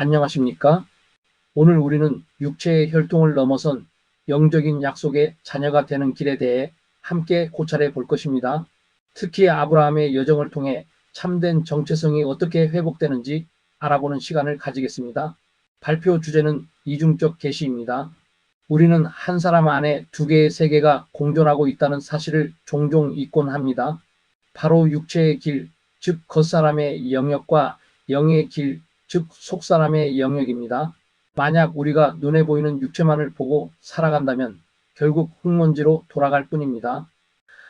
안녕하십니까? 오늘 우리는 육체의 혈통을 넘어선 영적인 약속의 자녀가 되는 길에 대해 함께 고찰해 볼 것입니다. 특히 아브라함의 여정을 통해 참된 정체성이 어떻게 회복되는지 알아보는 시간을 가지겠습니다. 발표 주제는 이중적 계시입니다. 우리는 한 사람 안에 두 개의 세계가 공존하고 있다는 사실을 종종 잊곤 합니다. 바로 육체의 길, 즉 겉사람의 영역과 영의 길, 즉 속사람의 영역입니다. 만약 우리가 눈에 보이는 육체만을 보고 살아간다면 결국 흙먼지로 돌아갈 뿐입니다.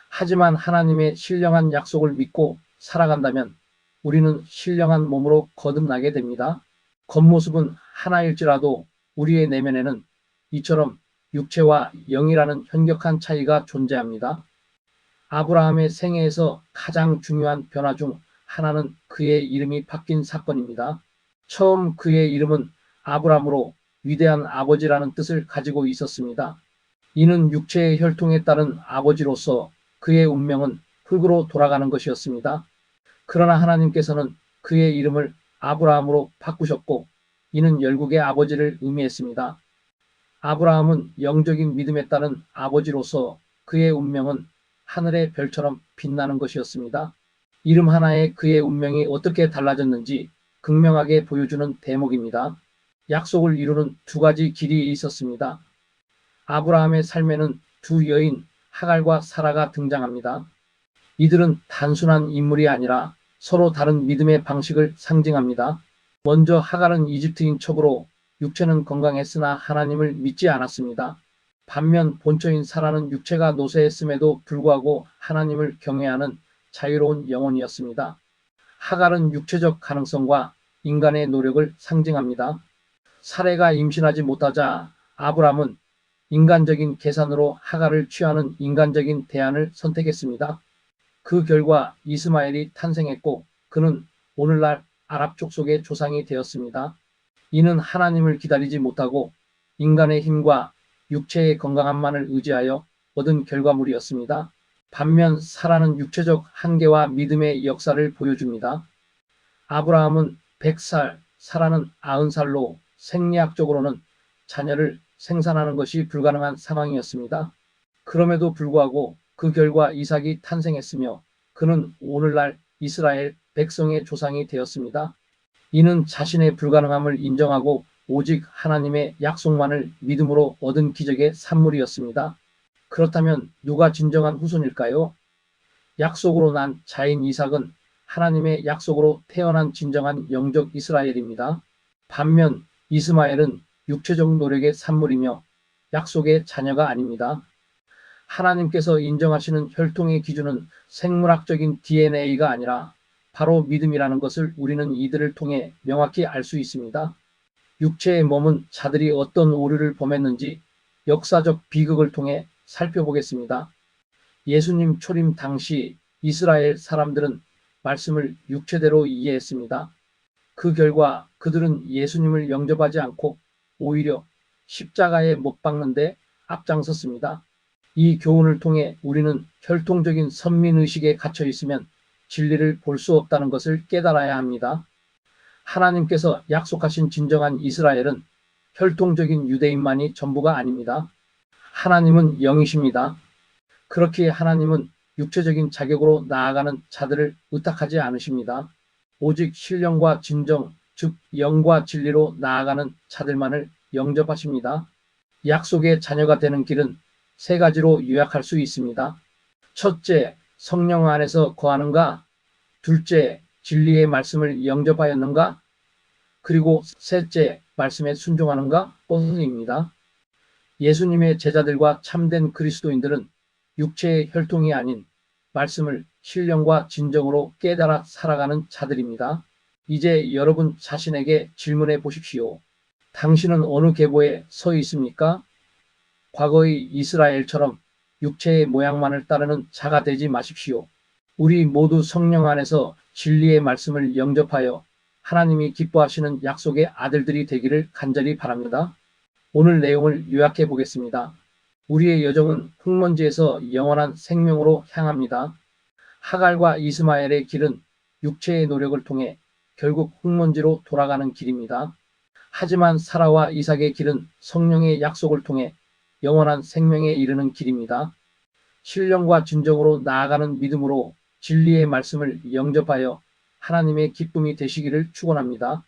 하지만 하나님의 신령한 약속을 믿고 살아간다면 우리는 신령한 몸으로 거듭나게 됩니다. 겉모습은 하나일지라도 우리의 내면에는 이처럼 육체와 영이라는 현격한 차이가 존재합니다. 아브라함의 생애에서 가장 중요한 변화 중 하나는 그의 이름이 바뀐 사건입니다. 처음 그의 이름은 아브람으로 위대한 아버지라는 뜻을 가지고 있었습니다. 이는 육체의 혈통에 따른 아버지로서 그의 운명은 흙으로 돌아가는 것이었습니다. 그러나 하나님께서는 그의 이름을 아브라함으로 바꾸셨고 이는 열국의 아버지를 의미했습니다. 아브라함은 영적인 믿음에 따른 아버지로서 그의 운명은 하늘의 별처럼 빛나는 것이었습니다. 이름 하나에 그의 운명이 어떻게 달라졌는지 극명하게 보여주는 대목입니다. 약속을 이루는 두 가지 길이 있었습니다. 아브라함의 삶에는 두 여인 하갈과 사라가 등장합니다. 이들은 단순한 인물이 아니라 서로 다른 믿음의 방식을 상징합니다. 먼저 하갈은 이집트인 척으로 육체는 건강했으나 하나님을 믿지 않았습니다. 반면 본처인 사라는 육체가 노쇠했음에도 불구하고 하나님을 경외하는 자유로운 영혼이었습니다. 하갈은 육체적 가능성과 인간의 노력을 상징합니다. 사레가 임신하지 못하자 아브람은 인간적인 계산으로 하갈을 취하는 인간적인 대안을 선택했습니다. 그 결과 이스마엘이 탄생했고 그는 오늘날 아랍 족속의 조상이 되었습니다. 이는 하나님을 기다리지 못하고 인간의 힘과 육체의 건강함만을 의지하여 얻은 결과물이었습니다. 반면 사라는 육체적 한계와 믿음의 역사를 보여줍니다. 아브라함은 100살, 사라는 90살로 생리학적으로는 자녀를 생산하는 것이 불가능한 상황이었습니다. 그럼에도 불구하고 그 결과 이삭이 탄생했으며 그는 오늘날 이스라엘 백성의 조상이 되었습니다. 이는 자신의 불가능함을 인정하고 오직 하나님의 약속만을 믿음으로 얻은 기적의 산물이었습니다. 그렇다면 누가 진정한 후손일까요? 약속으로 난 자인 이삭은 하나님의 약속으로 태어난 진정한 영적 이스라엘입니다. 반면 이스마엘은 육체적 노력의 산물이며 약속의 자녀가 아닙니다. 하나님께서 인정하시는 혈통의 기준은 생물학적인 DNA가 아니라 바로 믿음이라는 것을 우리는 이들을 통해 명확히 알 수 있습니다. 육체의 몸은 자들이 어떤 오류를 범했는지 역사적 비극을 통해 살펴보겠습니다. 예수님 초림 당시 이스라엘 사람들은 말씀을 육체대로 이해했습니다. 그 결과 그들은 예수님을 영접하지 않고 오히려 십자가에 못 박는데 앞장섰습니다. 이 교훈을 통해 우리는 혈통적인 선민의식에 갇혀 있으면 진리를 볼 수 없다는 것을 깨달아야 합니다. 하나님께서 약속하신 진정한 이스라엘은 혈통적인 유대인만이 전부가 아닙니다. 하나님은 영이십니다. 그렇기에 하나님은 육체적인 자격으로 나아가는 자들을 의탁하지 않으십니다. 오직 신령과 진정, 즉 영과 진리로 나아가는 자들만을 영접하십니다. 약속의 자녀가 되는 길은 세 가지로 요약할 수 있습니다. 첫째, 성령 안에서 거하는가? 둘째, 진리의 말씀을 영접하였는가? 그리고 셋째, 말씀에 순종하는가? 뻔입니다. 예수님의 제자들과 참된 그리스도인들은 육체의 혈통이 아닌 말씀을 신령과 진정으로 깨달아 살아가는 자들입니다. 이제 여러분 자신에게 질문해 보십시오. 당신은 어느 계보에 서 있습니까? 과거의 이스라엘처럼 육체의 모양만을 따르는 자가 되지 마십시오. 우리 모두 성령 안에서 진리의 말씀을 영접하여 하나님이 기뻐하시는 약속의 아들들이 되기를 간절히 바랍니다. 오늘 내용을 요약해 보겠습니다. 우리의 여정은 흙먼지에서 영원한 생명으로 향합니다. 하갈과 이스마엘의 길은 육체의 노력을 통해 결국 흙먼지로 돌아가는 길입니다. 하지만 사라와 이삭의 길은 성령의 약속을 통해 영원한 생명에 이르는 길입니다. 신령과 진정으로 나아가는 믿음으로 진리의 말씀을 영접하여 하나님의 기쁨이 되시기를 축원합니다.